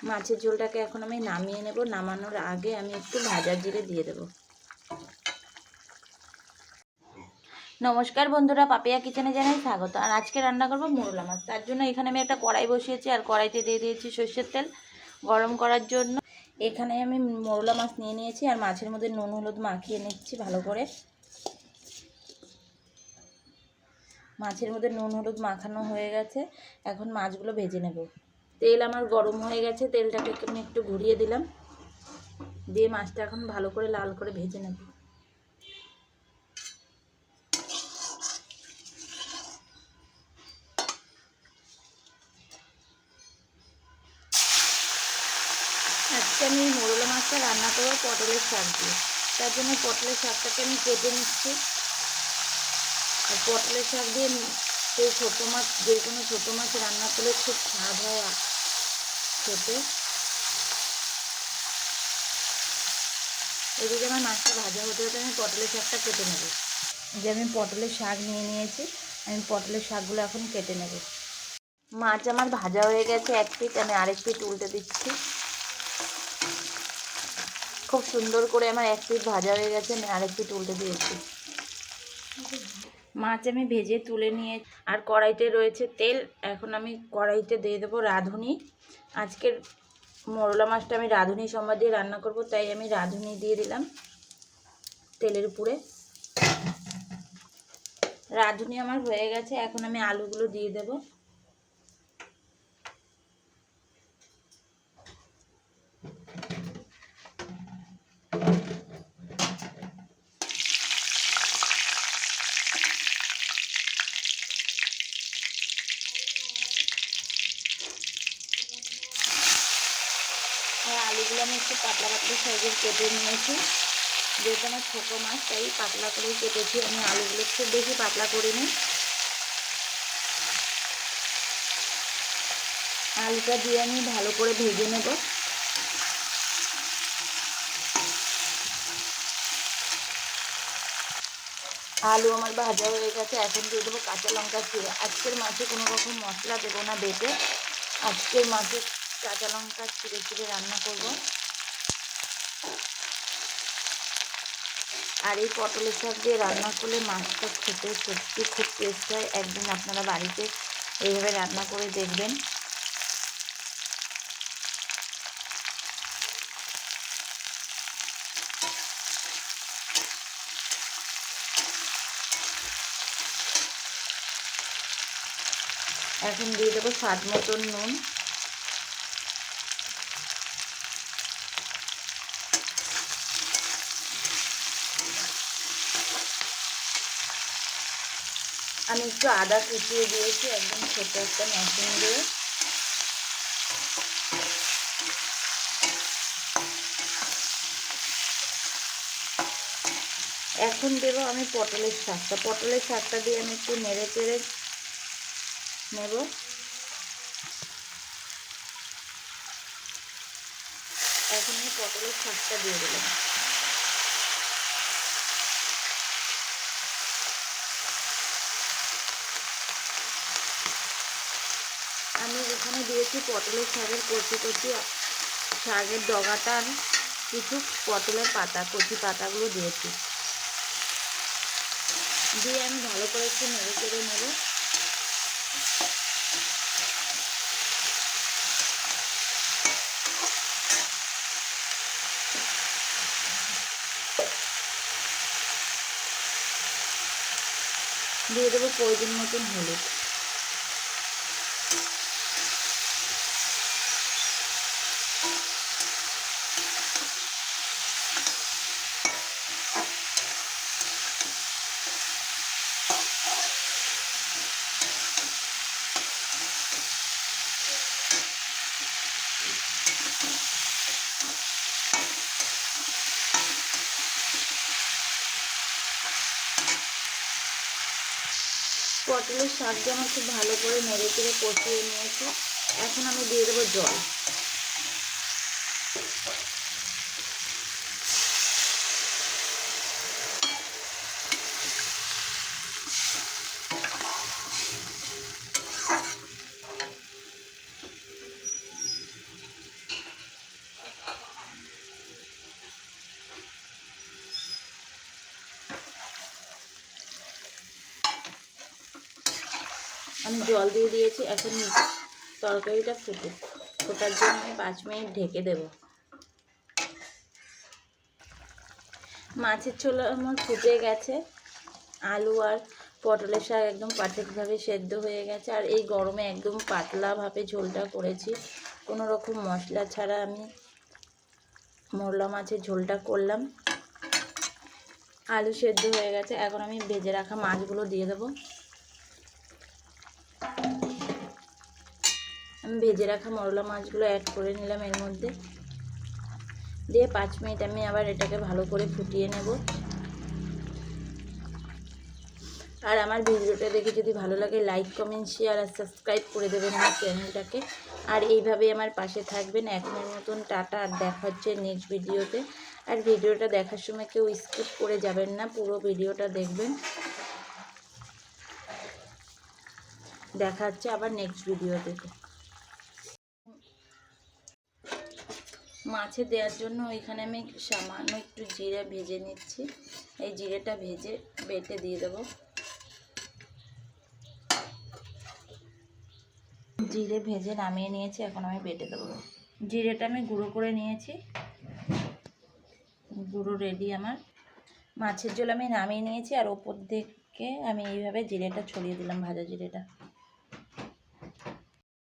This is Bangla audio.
মাছের ঝোলটাকে এখন আমি নামিয়ে নেব। নামানোর আগে আমি একটু ভাজা জিরে দিয়ে দেব। নমস্কার বন্ধুরা, পাপিয়া কিচেনে জানাই স্বাগত। আর আজকে রান্না করব মোরলা মাছ। তার জন্য এখানে আমি একটা কড়াই বসিয়েছি, আর কড়াইতে দিয়ে দিয়েছি সর্ষের তেল গরম করার জন্য। এখানে আমি মোরলা মাছ নিয়ে নিয়েছি, আর মাছের মধ্যে নুন হলুদ মাখিয়ে নিচ্ছি ভালো করে। মাছের মধ্যে নুন হলুদ মাখানো হয়ে গেছে, এখন মাছগুলো ভেজে নেব। তেল আমার গরম হয়ে গেছে, তেলটাকে আমি একটু ঘুরিয়ে দিলাম, দিয়ে মাছটা এখন ভালো করে লাল করে ভেজে নেব। আজকে আমি মোরলা মাছটা রান্না করবো পটলের শাক দিয়ে। তার জন্য পটলের শাকটাকে আমি কেটে নিচ্ছি। আর পটলের শাক দিয়ে সেই ছোটো মাছ, যে কোনো ছোটো মাছ রান্না করলে খুব স্বাদ হয় খেতে। এদিকে আমার মাছটা ভাজা হতে হতে আমি পটলের শাকটা কেটে নেব। যে আমি পটলের শাক নিয়ে নিয়েছি, আমি পটলের শাকগুলো এখন কেটে নেব। মাছ আমার ভাজা হয়ে গেছে এক পিঠ, আমি আরেক পিঠ উল্টে দিচ্ছি। খুব সুন্দর করে আমার এক পিঠ ভাজা হয়ে গেছে, আমি আরেক পিঠ উল্টে দিয়েছি। মাছ আমি ভেজে তুলে নিয়ে, আর কড়াইতে রয়েছে তেল। এখন আমি কড়াইতে দিয়ে দেবো রাঁধুনি। আজকের মোরলা মাছটা আমি রাঁধুনি সম্বাদ দিয়ে রান্না করব, তাই আমি রাঁধুনি দিয়ে দিলাম তেলের উপরে। রাঁধুনি আমার হয়ে গেছে, এখন আমি আলুগুলো দিয়ে দেব। আর আলুগুলো আমি একটু পাতলা পাতলা সাইজের কেটে নিয়েছি, যেহেতু আমার ছোটো মাছ তাই পাতলা করেই কেটেছি। আমি আলুগুলো খুব বেশি পাতলা করিনি। আলুটা দিয়ে আমি ভালো করে ভেজে নেব। আলু আমার ভাজা হয়ে গেছে, এখন দিয়ে দেবো কাঁচা লঙ্কা চিড়ে। আজকের মাছে কোনো রকম মশলা দেবো না বেটে, আজকের মাছে কাঁচা লঙ্কা চিড়ে চিড়ে রান্না করব। আর এই পটলের শাক দিয়ে রান্না করলে মাছটা খেতে সত্যি খুব টেস্ট হয়। একদিন আপনারা বাড়িতে এইভাবে রান্না করে দেখবেন। এখন দিয়ে দেবো স্বাদ মতন নুন। আমি একটু আদা কুচিয়ে দিয়েছি, একদম ছোটো একটা মেশিন দিয়ে। এখন দেবো আমি পটলের শাকটা। পটলের শাকটা দিয়ে আমি একটু নেড়ে চেড়ে নেব। এখন আমি পটলের শাকটা দিয়ে দিলাম। আমি এখানে দিয়েছি পটলের শাকের কচি কচি শাকের ডগাটার কিছু পটলের পাতা, কচি পাতাগুলো দিয়েছি। দিয়ে আমি ভালো করে একটু নেড়ে চেড়ে নেব। দিয়ে দেবো প্রয়োজন মতন হলুদ। পটলের শাকটা আমার খুব ভালো করে নেড়ে চেড়ে কষিয়ে নিয়েছি। এখন আমি দিয়ে দেবো জল। আমি জল দিয়ে দিয়েছি। এখন তরকারিটা ফোটার জন্য আমি 5 মিনিট ঢেকে দেব। মাছের ঝোল আমার ফুটে গেছে। আলু আর পটলের শাক একদম পারফেক্টভাবে সেদ্ধ হয়ে গেছে। আর এই গরমে একদম পাতলাভাবে ঝোলটা করেছি, কোনো রকম মশলা ছাড়া আমি মোরলা মাছের ঝোলটা করলাম। আলু সেদ্ধ হয়ে গেছে। এখন আমি ভেজে রাখা মাছগুলো দিয়ে দেবো। আমি ভেজে রাখা মোরলা মাছগুলো অ্যাড করে নিলাম এর মধ্যে, দিয়ে 5 মিনিট আমি আবার এটাকে ভালো করে ফুটিয়ে নেব। আর আমার ভিডিওটা দেখে যদি ভালো লাগে লাইক কমেন্ট শেয়ার আর সাবস্ক্রাইব করে দেবেন আমার চ্যানেলটাকে। আর এইভাবেই আমার পাশে থাকবেন। এখনের মতন টাটা, আর দেখা হচ্ছে নেক্সট ভিডিওতে। আর ভিডিওটা দেখার সময় কেউ স্কিপ করে যাবেন না, পুরো ভিডিওটা দেখবেন। দেখা হচ্ছে আবার নেক্সট ভিডিওতে। মাছে দেওয়ার জন্য এখানে আমি সামান্য একটু জিরে ভেজে নিচ্ছি। এই জিরেটা ভেজে বেটে দিয়ে দেবো। জিরে ভেজে নামিয়ে নিয়েছি, এখন আমি বেটে দেবো। জিরেটা আমি গুঁড়ো করে নিয়েছি, গুঁড়ো রেডি আমার। মাছের ঝোল আমি নামিয়ে নিয়েছি, আর ওপর থেকে আমি এইভাবে জিরেটা ছড়িয়ে দিলাম, ভাজা জিরেটা।